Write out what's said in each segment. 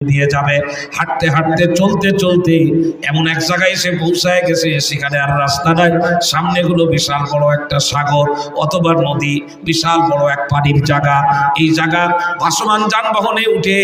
দিয়ে যাবে। হাঁটতে হাঁটতে চলতে চলতে এমন এক জায়গায় এসে পৌঁছায় গেছে, সেখানে আর রাস্তা নাই, সামনে হলো বিশাল বড় একটা সাগর অথবা নদী, বিশাল বড় এক পানির জায়গা। এই জায়গা ভাসমান যানবাহনে উঠে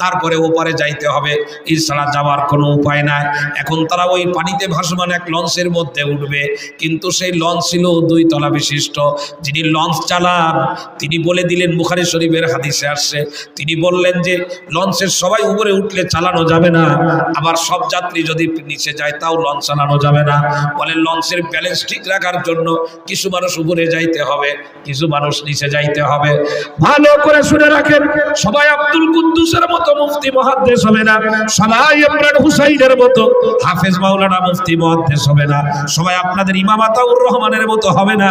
তারপরে ওপারে যাইতে হবে, এছাড়া যাওয়ার কোনো উপায় নাই। এখন তারা ওই পানিতে ভাসমান এক লঞ্চের মধ্যে উঠবে, কিন্তু সেই লঞ্চ ছিল 2 তলা বিশিষ্ট। যিনি লঞ্চ চালান তিনি বলে দিলেন, বুখারী শরীফের হাদিসে আসছে, তিনি বললেন যে লঞ্চের সবাই উপরে উঠলে চালানো যাবে না, আবার সব যাত্রী যদি নিচে যায় তাও লঞ্চ চালানো যাবে না। বলে লঞ্চের ব্যালেন্স ঠিক রাখার জন্য কিছু মানুষ উপরে যাইতে হবে, কিছু মানুষ নিচে যাইতে হবে। ভালো করে শুনে রাখেন, সবাই আব্দুল কুদ্দুসের মতো মুফতি মুহাদ্দিস হবে না, সবাই ইমরান হুসাইনের মতো হাফেজ মাওলানা মুফতি মুহাদ্দিস হবে না, সবাই আপনাদের ইমাম আতাউর রহমানের মতো হবে না,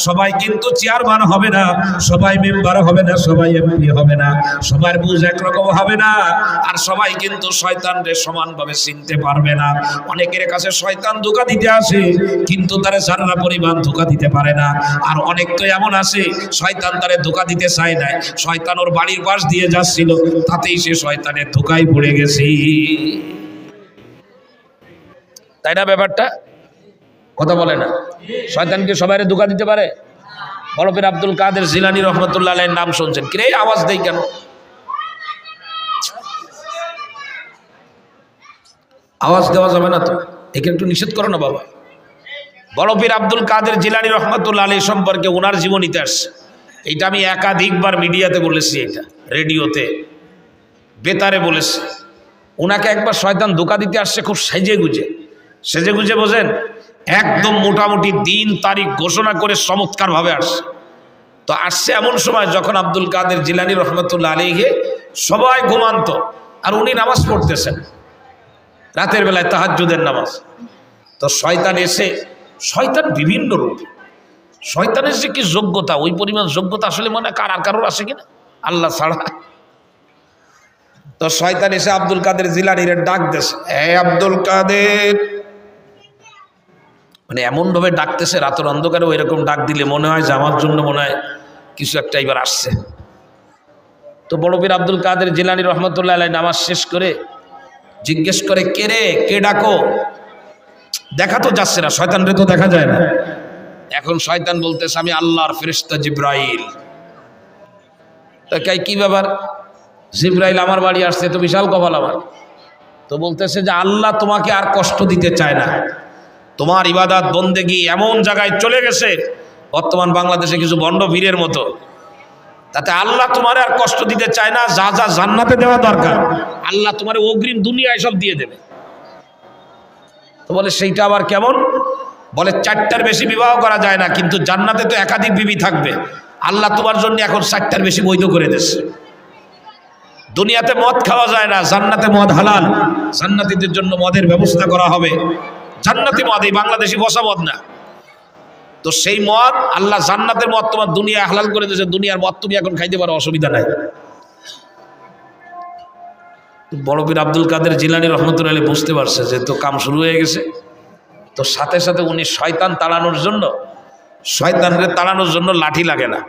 সবাই কিন্তু চেয়ারম্যান হবে না, সবাই মেম্বার হবে না, সবাই এমপি হবে না, সবার বুঝ একরকম হবে না, আর সবাই কিন্তু শয়তানকে সমানভাবে চিনতে পারবে না। অনেকের কাছে শয়তান ধোঁকা দিতে আসে কিন্তু তারে যারা পরিমাণ ধোঁকা দিতে পারে না, আর অনেক তো এমন আছে শয়তান তারে ধোঁকা দিতে চায় না, শয়তান ওর বাড়ির পাশ দিয়ে যাচ্ছিল তাতেই সে শয়তানের ধোঁকায় পড়ে গেছে। তাই না ব্যাপারটা? কথা বলে না? শয়তানকে সবাই ধোঁকা দিতে পারে? বড় পীর আব্দুল কাদের জিলানী রহমতুল্লাহ আলাইহির নাম শুনছেন? কিরে আওয়াজ দেই কেন? আওয়াজ দেওয়া যাবে না তো, একে একটু নিষেধ করো না বাবা। বড় পীর আব্দুল কাদের জিলানী রহমতুল্লাহ আলাইহি সম্পর্কে ওনার জীবনীতে আসছে, এইটা আমি একাধিকবার মিডিয়াতে বলেছি, এটা রেডিওতে বেতারে বলেছি। ওনাকে একবার শয়তান ধোঁকা দিতে আসছে, খুব সেজে গুজে বোঝেন, একদম মোটামুটি দিন তারিখ ঘোষণা করে চমৎকার ভাবে আসছে। তো আসছে এমন সময় যখন আব্দুল কাদের জিলানী রহমতুল্লাহ আলাইহি সবাই ঘুমান্ত আর উনি নামাজ পড়তেছেন রাতের বেলায় তাহাজ্জুদের নামাজ। তো শয়তান এসে, শয়তান বিভিন্ন রূপ, শয়তানের যে কি যোগ্যতা, ওই পরিমাণ যোগ্যতা আসলে মনে আর কারোর আসে কিনা আল্লাহ ছাড়া। তো শয়তান এসে আব্দুল কাদের জিলানীর ডাক দেছে, এ আব্দুল কাদের, মানে এমন ভাবে ডাকতেছে রাতের অন্ধকারে, ওই রকম ডাক দিলে মনে হয় যে আমার জন্য মনে হয় কিছু একটা এবার আসছে। তো বড় পীর আব্দুল কাদের জিলানী রহমতুল্লাহ আলাইহি নামাজ শেষ করে জিজ্ঞেস করে, কে রে, কে ডাকো? দেখা তো যাচ্ছে না, শয়তানরে তো দেখা যায় না। এখন শয়তান বলতেছে, আমি আল্লাহর ফেরেশতা জিবরাইল। তো কি ব্যাপার? জিবরাইল আমার বাড়ি আসছে, তো বিশাল কপাল আমার। তো বলতেছে যে আল্লাহ তোমাকে আর কষ্ট দিতে চায় না, তোমার ইবাদত বন্দেগী এমন জায়গায় চলে গেছে বর্তমান বাংলাদেশে কিছু বন্ড বীরের মতো, তাতে আল্লাহ তোমার আর কষ্ট দিতে চায় না, যা যা জান্নাতে দেওয়া দরকার আল্লাহ তোমার অগ্রিম দুনিয়ায় সব দিয়ে দেবে। তো বলে সেইটা আবার কেমন? বলে 4টার বেশি বিবাহ করা যায় না, কিন্তু জান্নাতে তো একাধিক বিবি থাকবে, আল্লাহ তোমার জন্য এখন 4টার বেশি বৈধ করে দিয়েছে। দুনিয়াতে মদ খাওয়া যায় না, জান্নাতে মদ হালাল, জান্নাতীদের জন্য মদের ব্যবস্থা করা হবে, জান্নাতি মদ, এই বাংলাদেশি বসা মদ না। তো সেই মদ আল্লাহ জান্নাতের মদ তোমার দুনিয়া হালাল করে দিয়েছে, দুনিয়ার মদ তুমি এখন খাইতে পারো, অসুবিধা নাই। বড় পীর আব্দুল কাদের জিলানী রহমতুল্লাহ আলাইহি বুঝতে পারছে যে তো কাম শুরু হয়ে গেছে। তো সাথে সাথে উনি শয়তানরে তাড়ানোর জন্য লাঠি লাগে না,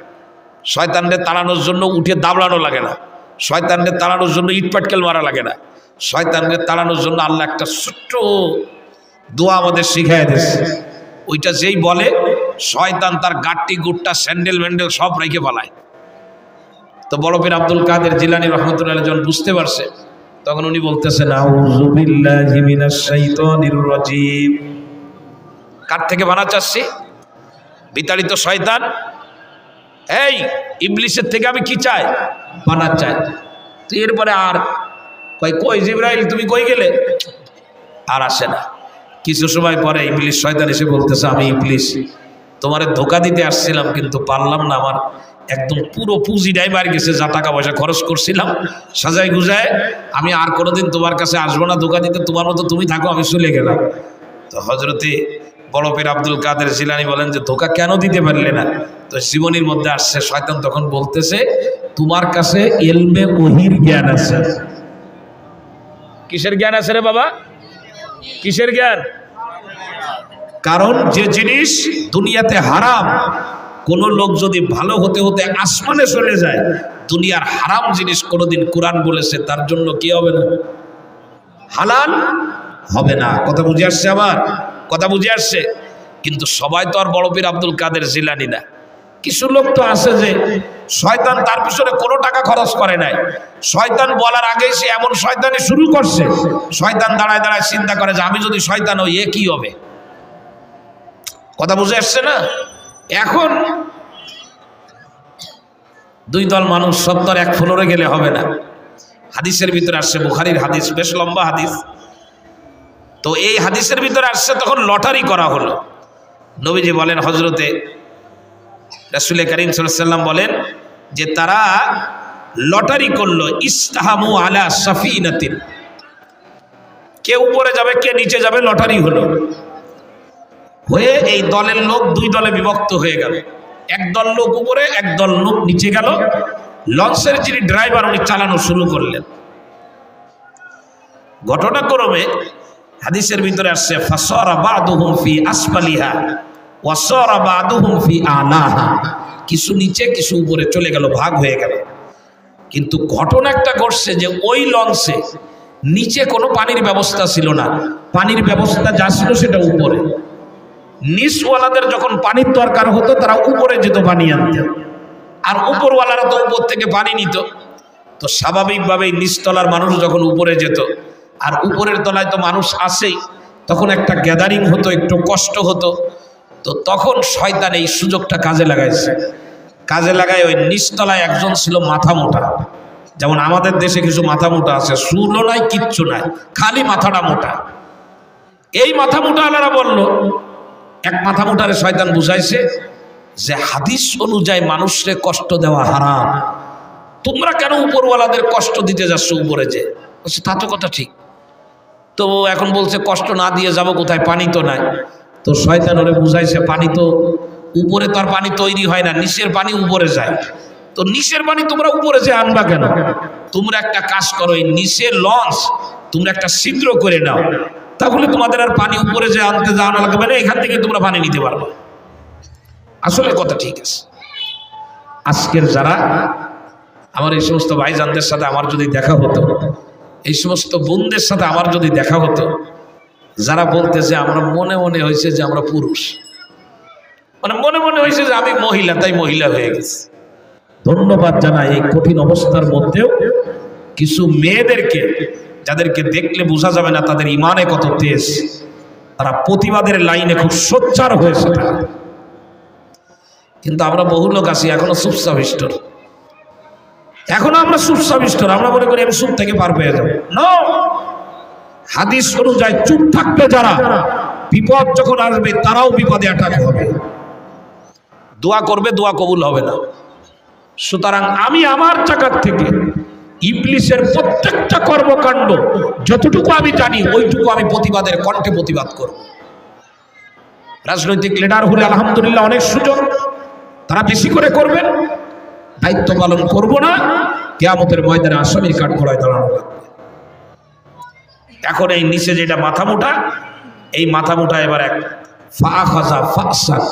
শয়তানরে তাড়ানোর জন্য উঠে দাবড়ানো লাগে না, শয়তানরে তাড়ানোর জন্য ইটপাটকেল মারা লাগে না, শয়তানরে তাড়ানোর জন্য আল্লাহ একটা ছোট্ট দোয়া আমাদের শিখাই দিয়েছে। ওইটা যেই বলে শয়তান তার গাট্টি গুট্টা স্যান্ডেল ম্যান্ডেল সব রেখে পালায়। তো বড় পীর আব্দুল কাদের জিলানী রহমতুল্লাহ আলাইহি যখন বুঝতে পারছে, তখন উনি বলতেছেন, আউযু বিল্লাহি মিনাশ শাইতানির রাজীম। কার থেকে বানাতে চাচ্ছি? বিতাড়িত শয়তান, এই ইবলিসের থেকে আমি কি চাই? বানাতে চাই। তো এরপরে আর কই জিবরাইল তুমি কই গেলে? আর আসে না। কিছু সময় পরে ইবলিস শয়তান এসে বলতেছে, আমি ইবলিস তোমারে ধোঁকা দিতে আসছিলাম কিন্তু পারলাম না, আমার একদম পুরো পুঁজিটাই বাইরে গেছে, যা টাকা পয়সা খরচ করছিলাম সাজায় গুজায়, আমি আর কোনোদিন তোমার কাছে আসবো না ধোঁকা দিতে, তোমার মতো তুমি থাকো, আমি চলে গেলাম। তো হযরতে বড় পীর আব্দুল কাদের জিলানী বলেন যে ধোঁকা কেন দিতে পারলে না? তো জীবনীর মধ্যে আসছে, শয়তান তখন বলতেছে, তোমার কাছে ইলমে ওহীর জ্ঞান আছে। কিসের জ্ঞান আছে রে বাবা? কিসের জ্ঞান? কারণ যে জিনিস দুনিয়াতে হারাম, কোন লোক যদি ভালো হতে হতে আসমানে চলে যায়, দুনিয়ার হারাম জিনিস কোনোদিন কোরআন বলেছে তার জন্য কি হবে না? হালাল হবে না। কথা বুঝে আসছে? আমার কথা বুঝে আসছে? কিন্তু সবাই তো আর বড় পীর আব্দুল কাদের জিলানী না। কিছু লোক তো আছে যে শয়তান তার পিছনে কোনো টাকা খরচ করে নাই, শয়তান বলার আগেই সে এমন শয়তানি শুরু করছে, শয়তান দাঁড়ায় দাঁড়ায় চিন্তা করে যে আমি যদি শয়তান হই এ কি হবে। কথা বুঝে আসছে না? এখন দুই দল মানুষ সত্তর এক ফ্লোরে গেলে হবে না। হাদিসের ভিতরে আসছে, বুখারীর হাদিস, বেশ লম্বা হাদিস। তো এই হাদিসের ভিতরে আসছে তখন লটারি করা হলো। নবীজি বলেন, হযরতে রাসূল করিম সাল্লাল্লাহু আলাইহি ওয়াসাল্লাম বলেন যে তারা লটারি করলো, ইস্তাহামু আলা সাফিনাতিন, কে উপরে যাবে কে নিচে যাবে, লটারি হলো। হয়ে এই দলের লোক দুই দলে বিভক্ত হয়ে গেল। একদল লোক উপরে, একদল লোক নিচে গেল। লঞ্চের যিনি ড্রাইভার উনি চালানো শুরু করলেন। ঘটনাক্রমে হাদিসের ভিতরে আসছে, ফাসারা বাদুহুম ফি আসফালিহা ওয়া সারা বাদুহুম ফি আলাহা, কিছু নিচে কিছু উপরে চলে গেল, ভাগ হয়ে গেল। কিন্তু ঘটনা একটা ঘটছে যে ওই লঞ্চে নিচে কোনো পানির ব্যবস্থা ছিল না, পানির ব্যবস্থা যা ছিল সেটা উপরে। নিচওয়ালাদের যখন পানির দরকার হতো তারা উপরে যেত পানি আনতে, আর উপরওয়ালারা তো উপর থেকে পানি নিত। তো স্বাভাবিকভাবেই নিচতলার মানুষ যখন উপরে যেত আর উপরের তলায় তো মানুষ আসেই, তখন একটা গ্যাদারিং হতো, একটু কষ্ট হতো। তো তখন শয়তান এই সুযোগটা কাজে লাগাইছে। কাজে লাগায় ওই নিচতলায় একজন ছিল মাথা মোটা, যেমন আমাদের দেশে কিছু মাথা মোটা আছে, চুলও নাই কিচ্ছু নাই, খালি মাথাটা মোটা। এই মাথা মোটা আলারা বলল, এক মাথা মোটারে শয়তান বুঝাইছে যে হাদিস অনুযায়ী মানুষকে কষ্ট দেওয়া হারাম, তোমরা কেন উপরওয়ালাদের কষ্ট দিতে যাচ্ছ উপরে যে? বলছে তা তো কথা ঠিক। তো এখন বলছে কষ্ট না দিয়ে যাব কোথায়, পানি তো নাই। তো শয়তান ওরে বুঝাইছে পানি তো উপরে, তো আর পানি তৈরি হয় না, নিচের পানি উপরে যায়। তো নিচের পানি তোমরা উপরে যে আনবা কেন? তোমরা একটা কাজ করো, এই নিচের লঞ্চ তোমরা একটা ছিদ্র করে নাও, তাহলে তোমাদের আর পানি উপরে যে আনতে যাওয়া না লাগবে না, এখান থেকে তোমরা পানি নিতে পারবে। আসলে কথা ঠিক আছে। আজকের যারা আমার এই সমস্ত ভাইজানদের সাথে আমার যদি দেখা হতো, এই সমস্ত বোনদের সাথে আমার যদি দেখা হতো, যারা বলতে যে আমরা মনে মনে হয়েছে যে আমরা পুরুষ, মানে মনে মনে হয়েছে যে আমি মহিলা, তাই মহিলা হয়ে গেছে। ধন্যবাদ জানাই এই কঠিন অবস্থার মধ্যেও কিছু মেয়েদেরকে, যাদেরকে দেখলে বোঝা যাবে না তাদের ইমানে কত তেজ, তারা প্রতিবাদের লাইনে খুব সোচ্চার হয়েছে। কিন্তু আমরা বহু লোক আছি এখনো চুপচাপ, এখনো আমরা চুপচাপ, আমরা মনে করি আমি চুপ থেকে পার পেয়ে যাবো। নো, হাদিস অনুযায়ী চুপ থাকবে যারা, বিপদ যখন আসবে তারাও বিপদে অ্যাটাক হবে, দোয়া করবে, দোয়া কবুল হবে না। সুতরাং আমি আমার জায়গা থেকে ইবলিসের প্রত্যেকটা কর্মকাণ্ড যতটুকু আমি জানি ওইটুকু আমি প্রতিবাদের কণ্ঠে প্রতিবাদ করব। রাজনৈতিক লিডার হলে আলহামদুলিল্লাহ অনেক সুযোগ, তারা বেশি করে করবেন। দায়িত্ব পালন করব না, কিয়ামতের ময়দানে আসামির কাঠগড়ায় দাঁড়ানো লাগবে। এখন এই নিচে যেটা মাথা মোটা, এই মাথা মোটা এবার এক ফাখাযা ফাসান,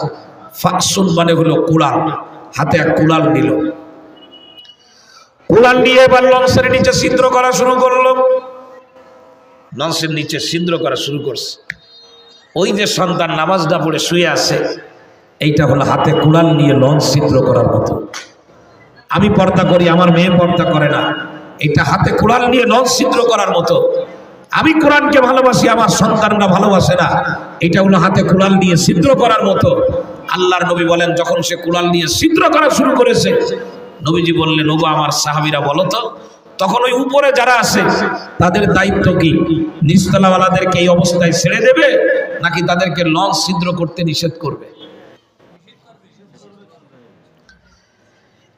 ফাসুন মানে হলো কুড়াল, হাতে এক কুড়াল নিল। কুড়াল নিয়ে এবার লঞ্চের নিচে ছিদ্র করা শুরু করলো। লঞ্চের নিচে ছিদ্র করা শুরু করছে। ওই যে সন্তান নামাজ না পড়ে শুয়ে আছে, এইটা হলো হাতে কুড়াল নিয়ে লঞ্চ ছিদ্র করার মতো। আমি পর্দা করি, আমার মেয়ে পর্দা করে না, এটা হাতে কুড়াল নিয়ে লঞ্চ ছিদ্র করার মতো। আমি কোরআনকে ভালোবাসি, আমার সন্তানরা ভালোবাসে না, এটা হলো হাতে কুড়াল নিয়ে ছিদ্র করার মতো। আল্লাহর নবী বলেন, যখন সে কুড়াল নিয়ে ছিদ্র করা শুরু করেছে, নবীজি বললেন, ওগো আমার সাহাবীরা বলো তো, তখন ওই উপরে যারা আছে তাদের দায়িত্ব কি? নিচতলাওয়ালাদেরকে এই অবস্থায় ছেড়ে দেবে নাকি তাদেরকে লঞ্চ ছিদ্র করতে নিষেধ করবে?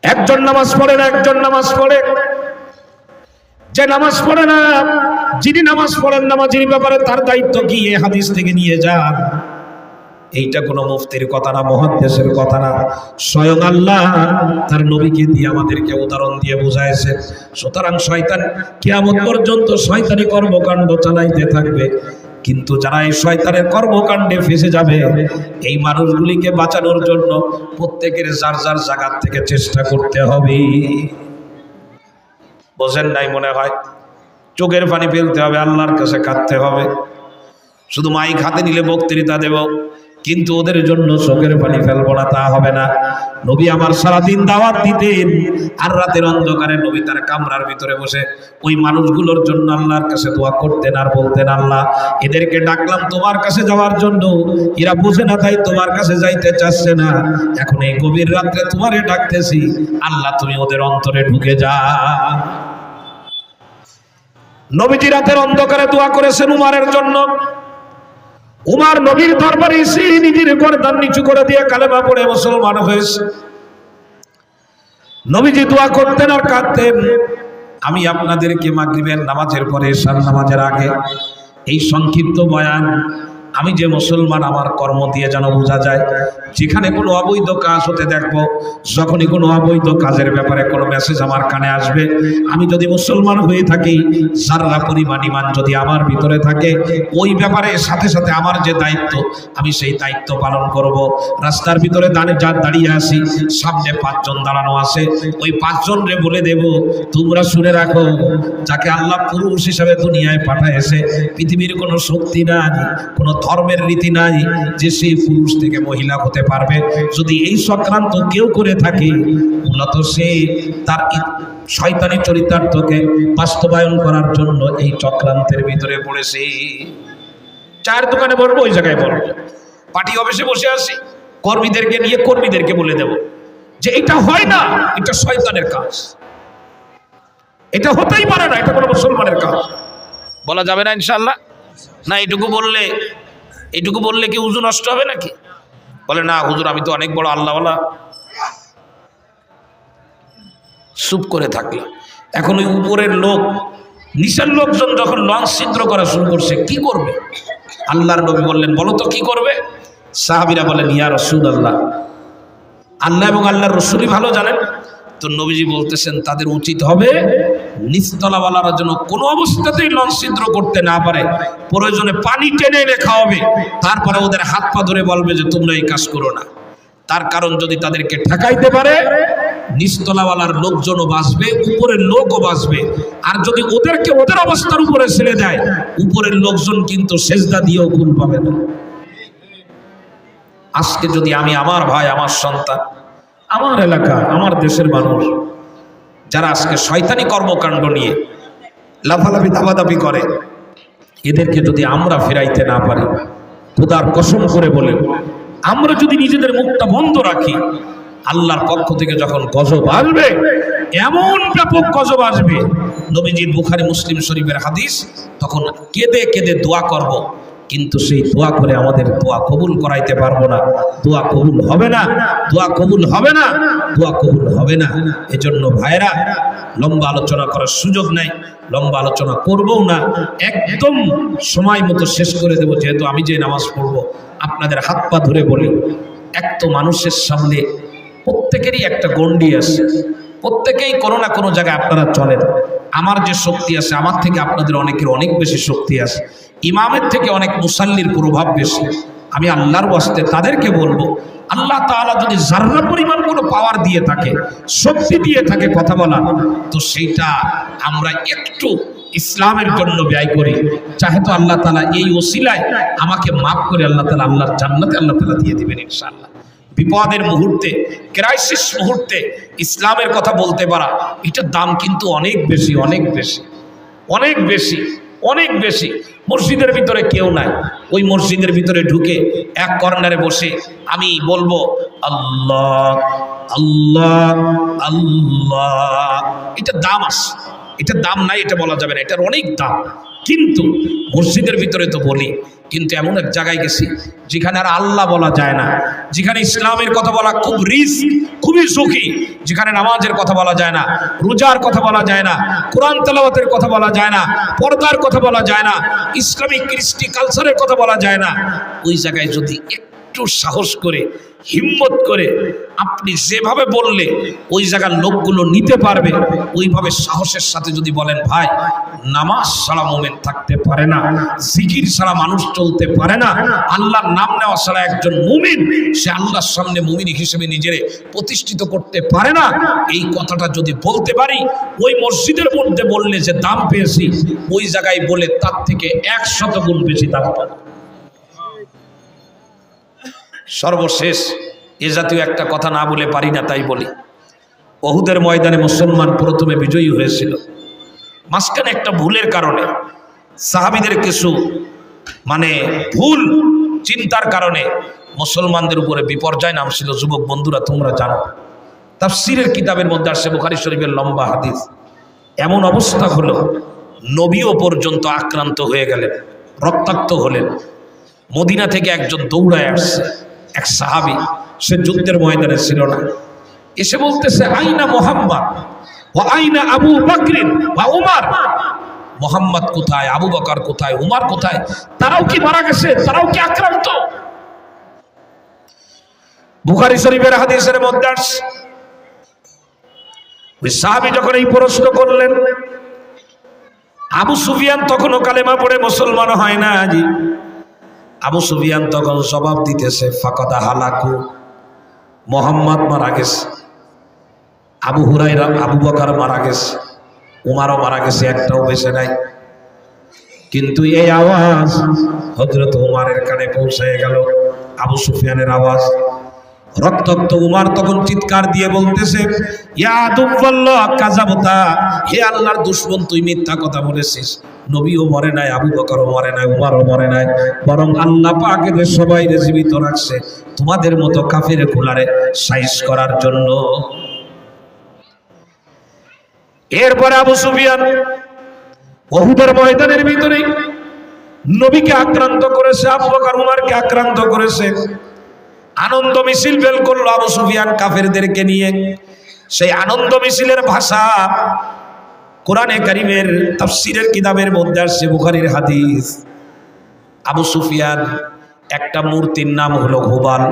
একজন নামাজ পড়ে না, একজন নামাজ পড়ে, যে নামাজ পড়ে না, যিনি নামাজ পড়েন নামাজের ব্যাপারে তার দায়িত্ব কি? এই হাদিস থেকে নিয়ে যান। এইটা কোনো মুফতির কথা না, মুহাদ্দিসের কথা না, স্বয়ং আল্লাহ তার নবীকে দিয়ে আমাদেরকে উদাহরণ দিয়ে বুঝাইছে। সুতরাং শয়তান কিয়ামত পর্যন্ত শয়তানি কর্মকাণ্ড চালাইতে থাকবে, কিন্তু যারা এই শয়তানের কর্মকাণ্ডে ফেসে যাবে, এই মানুষগুলিকে বাঁচানোর জন্য প্রত্যেকের যার যার জায়গা থেকে চেষ্টা করতে হবে। বোঝেন নাই মনে হয়। চোখের পানি ফেলতে হবে, আল্লাহর কাছে কাঁদতে হবে। শুধু মাইক হাতে নিলে বক্তৃতা দেব, কিন্তু ওদের জন্য চোখের পানি ফেলবো না, তা হবে না। নবী আমার সারাদিন দাওয়াত দিতেন, আর রাতের অন্ধকারে নবী তার কামরার ভিতরে বসে ওই মানুষগুলোর জন্য আল্লাহর কাছে দোয়া করতেন আর বলতেন, আল্লাহ এদেরকে ডাকলাম তোমার কাছে যাওয়ার জন্য, এরা বুঝে না তাই তোমার কাছে যাইতে চাচ্ছে না। এখন এই গভীর রাত্রে তোমারে ডাকতেছি, আল্লাহ তুমি ওদের অন্তরে ঢুকে যা। নবীজি রাতের অন্ধকারে দোয়া করেছেন উমারের জন্য। উমার নবীর দরবারে এসে নিজের গর্দান নিচু করে দিয়ে কালেমা পড়ে মুসলমান হয়েছে। নবীজি দোয়া করতেন আর কাঁদতেন। আমি আপনাদেরকে মাগরিবের নামাজের পরে এশার নামাজের আগে এই সংক্ষিপ্ত বয়ান, আমি যে মুসলমান আমার কর্ম দিয়ে যেন বোঝা যায়। যেখানে কোনো অবৈধ কাজ হতে দেখবো, যখনই কোনো অবৈধ কাজের ব্যাপারে কোনো মেসেজ আমার কানে আসবে, আমি যদি মুসলমান হয়ে থাকি, যারা পরিমাণ ঈমান যদি আমার ভিতরে থাকে, ওই ব্যাপারে সাথে সাথে আমার যে দায়িত্ব, আমি সেই দায়িত্ব পালন করব। রাস্তার ভিতরে দাঁড়িয়ে আসি, সামনে 5 জন দাঁড়ানো আছে, ওই 5 জনরে বলে দেব, তোমরা শুনে রাখো, যাকে আল্লাহ পুরুষ হিসাবে দুনিয়ায় পাঠাইছে, পৃথিবীর কোনো শক্তি নাই, কোনো ধর্মের রীতি নাই যে সেই পুরুষ থেকে মহিলা হতে পারবে। যদি এই চক্রান্ত কেউ করে থাকে, মূলত সে তার শয়তানি চরিতার্থকে বাস্তবায়ন করার জন্য এই চক্রান্তের ভিতরে পড়েছে। চায়ের দোকানে বলবো, ওই জায়গায় বলবো, পার্টি অফিসে বসে আছি, কর্মীদেরকে নিয়ে কর্মীদেরকে বলে দেব যে এটা হয় না, এটা শয়তানের কাজ, এটা হতেই পারে না, এটা কোনো মুসলমানের কাজ। বলা যাবে না ইনশাআল্লাহ? না এইটুকু বললে কি উজু নষ্ট হবে নাকি? বলে না হুজুর, আমি তো অনেক বড় আল্লাহওয়ালা। চুপ করে থাকলাম। এখন ওই উপরের লোক, নিচের লোকজন যখন লঞ্চ ছিদ্র করা শুরু করছে, কি করবে? আল্লাহর নবী বললেন, বলো তো কি করবে? সাহাবীরা বলেন, ইয়া রাসূলুল্লাহ, আল্লাহ এবং আল্লাহর রাসূলই ভালো জানেন। তো নবীজি বলতেছেন, তাদের উচিত হবে নিচতলাওয়ালারা যেন কোনো অবস্থাতেই লঞ্চ ছিদ্র করতে না পারে, প্রয়োজনে পানি টেনে এনে খাওয়াবে, তারপরে ওদের হাত পা ধরে বলবে যে তোমরা এই কাজ করো না। তার কারণ যদি তাদেরকে ঠেকাইতে পারে, নিচতলাওয়ালার লোকজনও বাঁচবে, উপরের লোকও বাঁচবে। আর যদি ওদেরকে ওদের অবস্থার উপরে ছেড়ে দেয়, উপরের লোকজন কিন্তু সেজদা দিয়েও কুল পাবে না। আজকে যদি আমি, আমার ভাই, আমার সন্তান, আমার এলাকা, আমার দেশের মানুষ যারা আজকে শয়তানি কর্মকাণ্ড নিয়ে লাফালাফি দাবাদাবি করে, এদেরকে যদি আমরা ফেরাইতে না পারি, খোদার কসম করে বলে, আমরা যদি নিজেদের মুখটা বন্ধ রাখি, আল্লাহর পক্ষ থেকে যখন গজব আসবে, এমন ব্যাপক গজব আসবে, নবীজির বুখারী মুসলিম শরীফের হাদিস, তখন কেঁদে কেঁদে দোয়া করব, কিন্তু সেই দোয়া করে আমাদের দোয়া কবুল করাইতে পারবো না। দোয়া কবুল হবে না, দোয়া কবুল হবে না, দোয়া কবুল হবে না। এজন্য ভাইরা, লম্বা আলোচনা করার সুযোগ নাই, লম্বা আলোচনা করবও না, একদম সময় মতো শেষ করে দেব। যেহেতু আমি যে নামাজ পড়বো, আপনাদের হাত পা ধরে বলি, এক তো মানুষের সামনে প্রত্যেকেরই একটা গণ্ডি আছে, প্রত্যেকেই কোনো না কোনো জায়গায় আপনারা চলেন। আমার যে শক্তি আছে, আমার থেকে আপনাদের অনেকের অনেক বেশি শক্তি আছে, ইমামের থেকে অনেক মুসাল্লির প্রভাব বেশি। আমি আল্লাহর ওয়াস্তে তাদেরকে বলবো, আল্লাহ তাআলা যদি যাররা পরিমাণ কোনো পাওয়ার দিয়ে থাকে, শক্তি দিয়ে থাকে কথা বলা, তো সেইটা আমরা একটু ইসলামের জন্য ব্যয় করি। চাহে তো আল্লাহ তাআলা এই ওসিলায় আমাকে মাফ করে আল্লাহ তাআলা আল্লাহর জান্নাতে আল্লাহ তাআলা দিয়ে দিবেন ইনশাআল্লাহ। বিপদের মুহূর্তে, ক্রাইসিস মুহূর্তে ইসলামের কথা বলতে পারা, এটার দাম কিন্তু অনেক বেশি, অনেক বেশি, অনেক বেশি, অনেক বেশি। মসজিদের ভিতরে কেউ নাই, ওই মসজিদের ভিতরে ঢুকে এক কর্নারে বসে আমি বলবো আল্লাহ আল্লাহ আল্লাহ, এটার দাম আছে, এটার দাম নাই এটা বলা যাবে না, এটার অনেক দাম। কিন্তু মসজিদের ভিতরে তো বলি, কিন্তু এমন এক জায়গায় গেছি যেখানে আর আল্লাহ বলা যায় না, যেখানে ইসলামের কথা বলা খুব রিস্ক, খুবই ঝুঁকি, যেখানে নামাজের কথা বলা যায় না, রোজার কথা বলা যায় না, কোরআন তেলাওয়াতের কথা বলা যায় না, পর্দার কথা বলা যায় না, ইসলামিক কৃষ্টি কালচারের কথা বলা যায় না। ওই জায়গায় যদি একটু সাহস করে হিম্মত করে আপনি যেভাবে বললে ওই জায়গার লোকগুলো নিতে পারবে, ওইভাবে সাহসের সাথে যদি বলেন ভাই নামাজ ছাড়া মুমিন থাকতে পারে না, জিকির ছাড়া মানুষ চলতে পারে না, আল্লাহর নাম নেওয়া ছাড়া একজন মুমিন সে আল্লাহর সামনে মুমিন হিসেবে নিজেরে প্রতিষ্ঠিত করতে পারে না, এই কথাটা যদি বলতে পারি, ওই মসজিদের মধ্যে বললে যে দাম পেয়েছি, ওই জায়গায় বলে তার থেকে 100 গুণ বেশি দাম পাবো। সর্বশেষ এ জাতীয় একটা কথা না বলে পারি না, তাই বলি। উহুদের ময়দানে মুসলমান প্রথমে বিজয়ী হয়েছিল, মাঝখানে একটা ভুলের কারণে সাহাবীদের কিছু ভুল চিন্তার কারণে মুসলমানদের উপরে বিপর্যয় নামছিল। যুবক বন্ধুরা তোমরা জানো, তাফসীরের কিতাবের মধ্যে আসছে, বুখারী শরীফের লম্বা হাদিস, এমন অবস্থা হলো নবীও পর্যন্ত আক্রান্ত হয়ে গেলেন, রক্তাক্ত হলেন। মদিনা থেকে একজন দৌড়ায় আসছে, এক সাহাবী, সে যুদ্ধের ময়দানে ছিল না, এসে বলতেছে আইনা মুহাম্মদ ওয়া আইনা আবু বকর ওয়া উমর, মুহাম্মদ কোথায়, আবু বকর কোথায়, উমর কোথায়, তারাও কি মারা গেছে, তারাও কি আক্রান্ত? বুখারী শরীফের হাদিসের মধ্যে আসছে, ওই সাহাবী যখন এই প্রশ্ন করলেন, আবু সুফিয়ান তখনও কালেমা পড়ে মুসলমান হয় না। জি, আবু সুফিয়ান তখন জবাব দিতেছে ফাকাদা হালাকু, মুহাম্মদ মারা গেছে, আবু হুরায়রা আবু বকর মারা গেছে, উমারও মারা গেছে, একটাও বেঁচে নাই। কিন্তু এই আওয়াজ হযরত উমারের কানে পৌঁছে গেল, আবু সুফিয়ানের আওয়াজ। রক্তাক্ত উমার তখন চিৎকার দিয়ে বলতেছে ইয়া আদুল্লাহ কাযাবতা, হে আল্লাহর দুশমন তুই মিথ্যা কথা বলেছিস, নবীও মরে নাই, আবু বকরও মরে নাই, উমারও মরে নাই, বরং আল্লাহ পাক এদের সবাইকে জীবিত রাখছে তোমাদের মতো কাফের কুলারে সাইজ করার জন্য। এরপরে আবু সুফিয়ান উহুদের ময়দানের ভিতরে নবীকে আক্রান্ত করেছে, আবু বকর উমারকে আক্রান্ত করেছে, আনন্দ মিছিল বের করলো আবু সুফিয়ান কাফেরদেরকে নিয়ে। সেই আনন্দ মিছিলের ভাষা কোরআনে কারীমের তাফসীরের কিতাবের মধ্যে আসছে, বুখারীর হাদিস। আবু সুফিয়ান একটা মূর্তির নাম হলো হুবাল।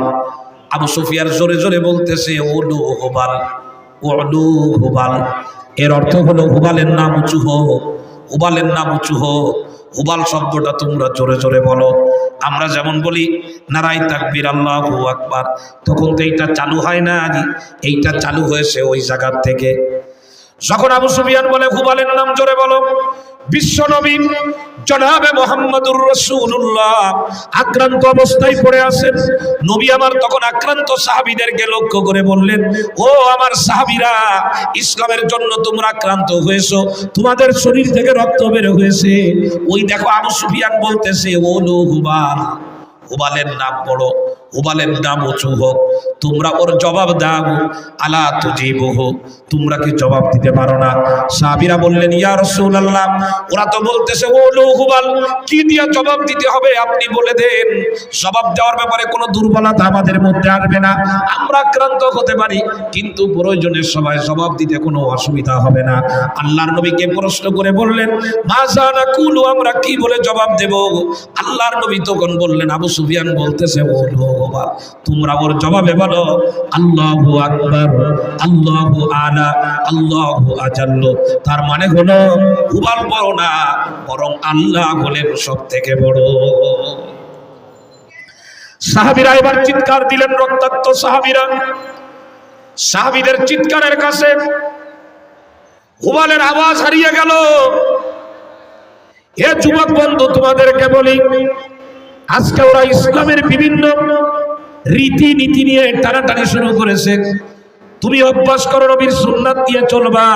আবু সুফিয়ান জোরে জোরে বলতেছে ওলু হুবাল, ওলু হুবাল। এর অর্থ হলো হুবালের নাম উঁচু হোক, হুবালের নাম উঁচু হোক। হুবাল শব্দটা তোমরা জোরে জোরে বলো। আমরা যেমন বলি নারায়ে তাকবীর আল্লাহু আকবার, তখন তো এইটা চালু হয় না, এইটা চালু হয়েছে ওই জায়গা থেকে। যখন আবু সুফিয়ান বলে হুবালের নাম জোরে বলো, বিশ্ব নবী জনাবে মুহাম্মদুর রাসূলুল্লাহ আক্রান্ত অবস্থায় পড়ে আছেন। নবী আমার তখন আক্রান্ত সাহাবীদেরকে লক্ষ্য করে বললেন, ও আমার সাহাবীরা, ইসলামের জন্য তোমরা আক্রান্ত হয়েছো, তোমাদের শরীর থেকে রক্ত বের হয়েছে। ওই দেখো আবু সুফিয়ান বলতেছে ওলো হুবাল, হুবালের নাম বড়, হুবালের নাম উঁচু হোক, তোমরা ওর জবাব দাও। আলা তুজিবুহু, তোমরা কি জবাব দিতে পারো না? সাহাবীরা বললেন ইয়া রাসূলুল্লাহ, ওরা তো বলতেছে ওলো হুবাল, কি দিয়ে জবাব দিতে হবে আপনি বলে দেন। জবাব দেওয়ার ব্যাপারে কোনো দুর্বলতা আমাদের মধ্যে আসবে না, আমরা আক্রান্ত হতে পারি, কিন্তু প্রয়োজনের সময় জবাব দিতে কোনো অসুবিধা হবে না। আল্লাহর নবীকে প্রশ্ন করে বললেন মাযা নাকুলু, আমরা কি বলে জবাব দেব? আল্লাহর নবী তখন বললেন, আবু সুফিয়ান বলতেছে ওলো হুবাল, তোমরা ওর জবাবে বলো আল্লাহু আকবার, আল্লাহু আলা, আল্লাহু আজাল্লু। তার মানে হলো হুবাল বড় না, বরং আল্লাহ হলেন সব থেকে বড়। সাহাবীরা এবার চিৎকার দিলেন, রক্তাক্ত সাহাবীরা। সাহাবীদের চিৎকারের কাছে হুবালের আওয়াজ হারিয়ে গেল। হে যুবক বন্ধু, তোমাদেরকে বলি, আজকে ওরা ইসলামের বিভিন্ন রীতি নীতি নিয়ে টানাটানি শুরু করেছে। তুমি অভ্যাস করো নবীর সুন্নাত দিয়ে চলবা,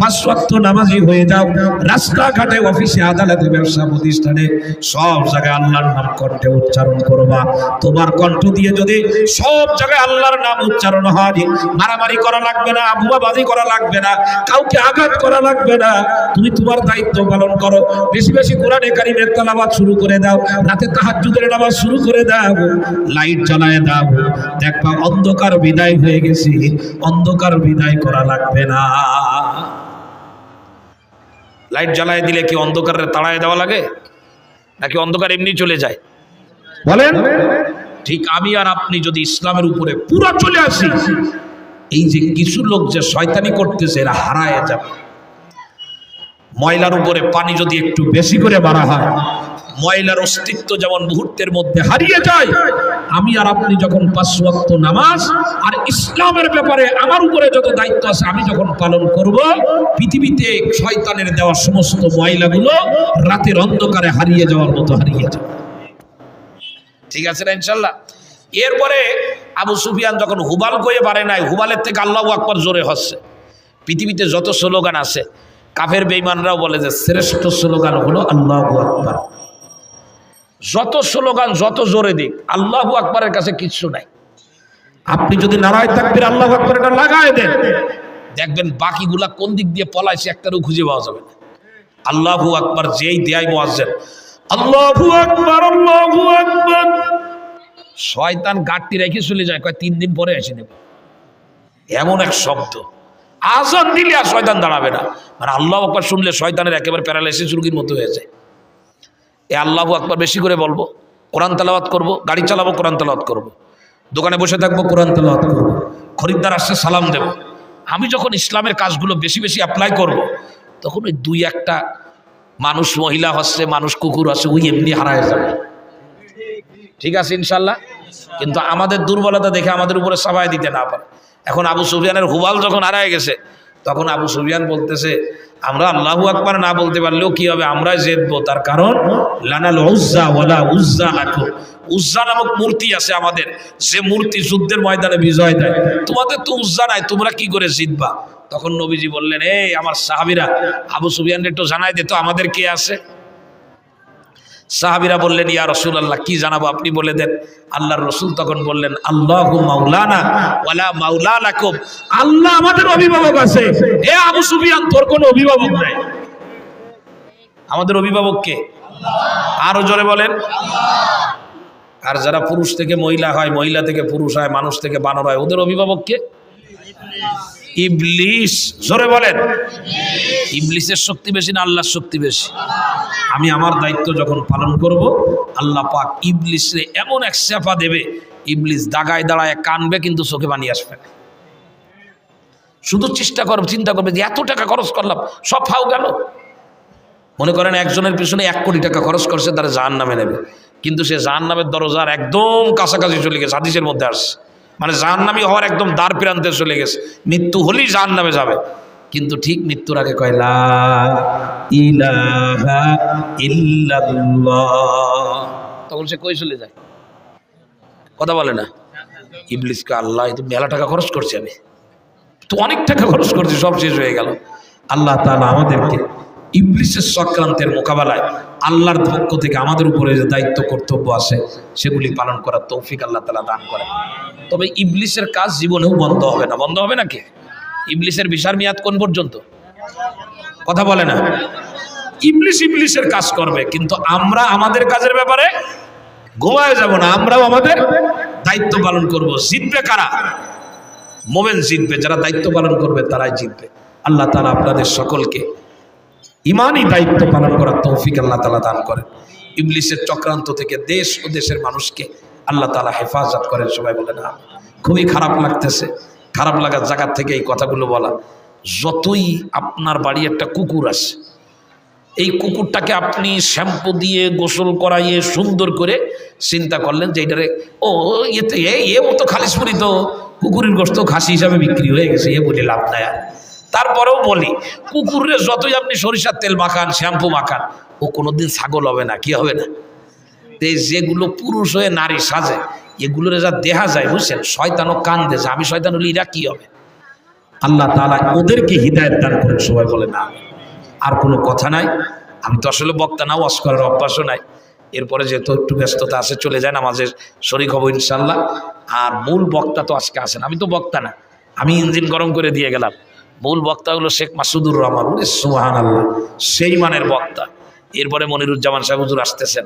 5 ওয়াক্ত নামাজি হয়ে যাও, রাস্তাঘাটে অফিসে আদালতে ব্যবসা প্রতিষ্ঠানে সব জায়গায় আল্লাহর নাম কণ্ঠে উচ্চারণ করবা। তোমার কণ্ঠ দিয়ে যদি সব জায়গায় আল্লাহর নাম উচ্চারণ হয়, মারামারি করা লাগবে না, বুবাবাজি করা লাগবে না, কাউকে আঘাত করা লাগবে না, তুমি তোমার দায়িত্ব পালন করো। বেশি বেশি কোরআনে কারীমের তেলাওয়াত শুরু করে দাও, রাতে তাহাজ্জুদের নামাজ শুরু করে দাও, লাইট জ্বালায় দাও, দেখবা অন্ধকার বিদায় হয়ে গেছে, অন্ধকার বিদায় করা লাগবে না। লাইট জ্বালায় দিলে কি অন্ধকারে তাড়ায় দেওয়া লাগে, নাকি অন্ধকার এমনি চলে যায়? বলেন, ঠিক আমি আর আপনি যদি ইসলামের উপরে পুরো চলে আসি, এই যে কিছু লোক যে শয়তানি করতেছে এরা হারায় যাবে। ময়লার উপরে পানি যদি একটু বেশি করে মারা হয়, ময়লার অস্তিত্ব যেমন মুহূর্তের মধ্যে হারিয়ে যায়, আমি আর আপনি যখন 5 ওয়াক্ত নামাজ আর ইসলামের ব্যাপারে আমার উপরে যত দায়িত্ব আছে আমি যখন পালন করব, পৃথিবীতে শয়তানের দেওয়া সমস্ত ময়লাগুলো রাতের অন্ধকারে হারিয়ে যাওয়ার মতো হারিয়ে যাবে। ঠিক আছে না ইনশাল্লাহ? এরপরে আবু সুফিয়ান যখন হুবাল কয়ে পারে নাই, হুবালের থেকে আল্লাহু আকবার জোরে হচ্ছে। পৃথিবীতে যত স্লোগান আছে কাফের বেঈমানরাও বলে যে শ্রেষ্ঠ স্লোগান হলো আল্লাহু আকবার। যত স্লোগান যত জোরে দিক, আল্লাহু আকবারের কাছে কিচ্ছু নাই। আপনি যদি নারায়ে তাকবীর আল্লাহু আকবার এটা লাগায় দেন, দেখবেন বাকিগুলা কোন দিক দিয়ে পলাইছে একটারও খুঁজে পাওয়া যাবে না। আল্লাহু আকবার যেই দেয় মুয়াজ্জিন আল্লাহু আকবার আল্লাহু আকবার, শয়তান গাঁটটি রেখে চলে যায়, কয় 3 দিন পরে এসে নেব। এমন এক শব্দ, আজান দিলে আর শয়তান দাঁড়াবে না। মানে আল্লাহু আকবার শুনলে শয়তানের একেবারে প্যারালাইসিস রোগীর মতো হয়ে যায়। এ আল্লাহু আকবার বেশি করে বলবো, কোরআন তেলাওয়াত করব, গাড়ি চালাবো কোরআন তেলাওয়াত করব, দোকানে বসে থাকবো কোরআন তেলাওয়াত করব, খরিদ্দার আসছে সালাম দেব। আমি যখন ইসলামের কাজগুলো বেশি বেশি অ্যাপ্লাই করব, তখন ওই 2-1টা মানুষ মহিলা হচ্ছে, মানুষ কুকুর আছে, ওই এমনি হারায় যাবে। ঠিক আছে ইনশাল্লাহ? কিন্তু আমাদের দুর্বলতা দেখে আমাদের উপরে সাবাই দিতে না পারে। এখন আবু সুফিয়ানের হুবাল যখন হারায় গেছে, তখন আবু সুফিয়ান বলতেছে আমরা আল্লাহু আকবার না বলতে পারলেও কি হবে, আমরাই জিতবো। তার কারণ লানাল উজ্জা ওয়ালা উজ্জা লাকুম, উজ্জা নামক মূর্তি আছে আমাদের, যে মূর্তি যুদ্ধের ময়দানে বিজয় দেয়। তোমাদের তো উজ্জা নাই, তোমরা কি করে জিতবা? তখন নবীজি বললেন, এই আমার সাহাবীরা, আবু সুফিয়ানকে একটু জানাই দে তো আমাদের কে আছে। সাহাবীরা বললেন, ইয়া রাসূলুল্লাহ কি জানাবো, আপনি বলে দেন। আল্লাহর রাসূল তখন বললেন, আল্লাহু মাওলানা ওয়ালা মাওলা লাকুম, আল্লাহ আমাদের অভিভাবক আছে। এ আবু সুফিয়ান তোর কোনো অভিভাবক নাই, আমাদের অভিভাবক কে? আরো জোরে বলেন। আর যারা পুরুষ থেকে মহিলা হয়, মহিলা থেকে পুরুষ হয়, মানুষ থেকে বানর হয়, ওদের অভিভাবক কে? ইবলিস। জোরে বলেন। ইবলিসের শক্তি বেশি না আল্লাহর শক্তি বেশি? আমি আমার দায়িত্ব যখন পালন করব, আল্লাহ পাক ইবলিসে এমন এক শেফা দেবে, ইবলিস দাগায় দাঁড়ায় কানবে কিন্তু চোখে পানি আসবে না। শুধু চিন্তা করবে যে এত টাকা খরচ করলাম সব ফাও গেল। মনে করেন একজনের পিছনে 1 কোটি টাকা খরচ করছে, তারা জাহান্নামে নেবে, কিন্তু সে জাহান্নামের দরজার একদম কাছাকাছি চলে গেছে, হাদিসের মধ্যে আসছে। মানে জাহান্নামী হওয়ার একদম দ্বার প্রান্তে চলে গেছে, মৃত্যু হলেই জাহান্নামে যাবে। কিন্তু ঠিক মৃত্যুর আগে কয় লা ইলাহা ইল্লাল্লাহ, তখন সে কই চলে যায়? কথা বলে না। ইবলিসকে আল্লাহ তো মেলা টাকা খরচ করছে, আমি তো অনেক টাকা খরচ করছি, সব শেষ হয়ে গেল। আল্লাহ তাআলা আমাদেরকে ইবলিসের চক্রান্তের মোকাবেলায় আল্লাহর পক্ষ থেকে আমাদের উপরে যে দায়িত্ব কর্তব্য আছে সেগুলি পালন করার তৌফিক আল্লাহ তাআলা দান করেন। তবে ইবলিসের কাজ জীবনেও বন্ধ হবে না। বন্ধ হবে নাকি? ইবলিসের ভিসার মেয়াদ কোন পর্যন্ত? কথা বলে না। ইবলিসের কাজ করবে, কিন্তু আমরা আমাদের কাজের ব্যাপারে ঘুমায় যাব না। আমরাও আমাদের দায়িত্ব পালন করব। জিতবে কারা? মোমেন জিতবে, যারা দায়িত্ব পালন করবে তারাই জিতবে। আল্লাহ তাআলা আপনাদের সকলকে ইমানি দায়িত্ব পালন করার তৌফিক আল্লাহ তাআলা দান করেন। ইবলিসের চক্রান্ত থেকে দেশ ও দেশের মানুষকে আল্লাহ তাআলা হেফাজত করেন। সবাই বলে না। খুবই খারাপ লাগতেছে, খারাপ লাগার জায়গা থেকে এই কথাগুলো বলা। যতই আপনার বাড়ি একটা কুকুর আছে, এই কুকুরটাকে আপনি শ্যাম্পু দিয়ে গোসল করাইয়ে সুন্দর করে চিন্তা করলেন যে এটারে ও তো খালিশপুরি, তো কুকুরের গোশত খাসি হিসাবে বিক্রি হয়ে গেছে, এ বলে লাভ নাই। আর তারপরেও বলি, কুকুরের যতই আপনি সরিষার তেল মাখান, শ্যাম্পু মাখান, ও কোনোদিন ছাগল হবে না। কি হবে না? যেগুলো পুরুষ হয়ে নারী সাজে, এগুলোর যা দেখা যায়, বুঝছেন, শয়তানও কান্দে যে আমি শয়তান হলে এরা কি হবে। আল্লাহ তাআলা ওদেরকে হিদায়াত দান করেন। সবাই বলে না। আর কোনো কথা নাই। আমি তো আসলে বক্তা না, ওয়াজ করার অভ্যাসও নাই। এরপরে যেহেতু একটু ব্যস্ততা আছে, চলে যায় নামাজের শরীক হবো ইনশাল্লাহ। আর মূল বক্তা তো আজকে আসেন। আমি তো বক্তা না, আমি ইঞ্জিন গরম করে দিয়ে গেলাম। মূল বক্তা হলো শেখ মাসুদুর রহমান, সুবহানাল্লাহ, সেই মানের বক্তা। এরপরে মনিরুজ্জামান সাহেব হুজুর আসতেছেন,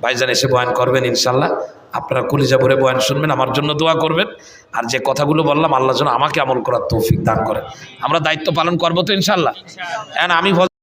ভাইজান এসে বয়ান করবেন ইনশাল্লাহ। আপনারা কলিজা ভরে বয়ান শুনবেন, আমার জন্য দোয়া করবেন। আর যে কথাগুলো বললাম আল্লাহ যেন আমাকে আমল করার তৌফিক দান করেন। আমরা দায়িত্ব পালন করবো তো ইনশাল্লাহ। আমি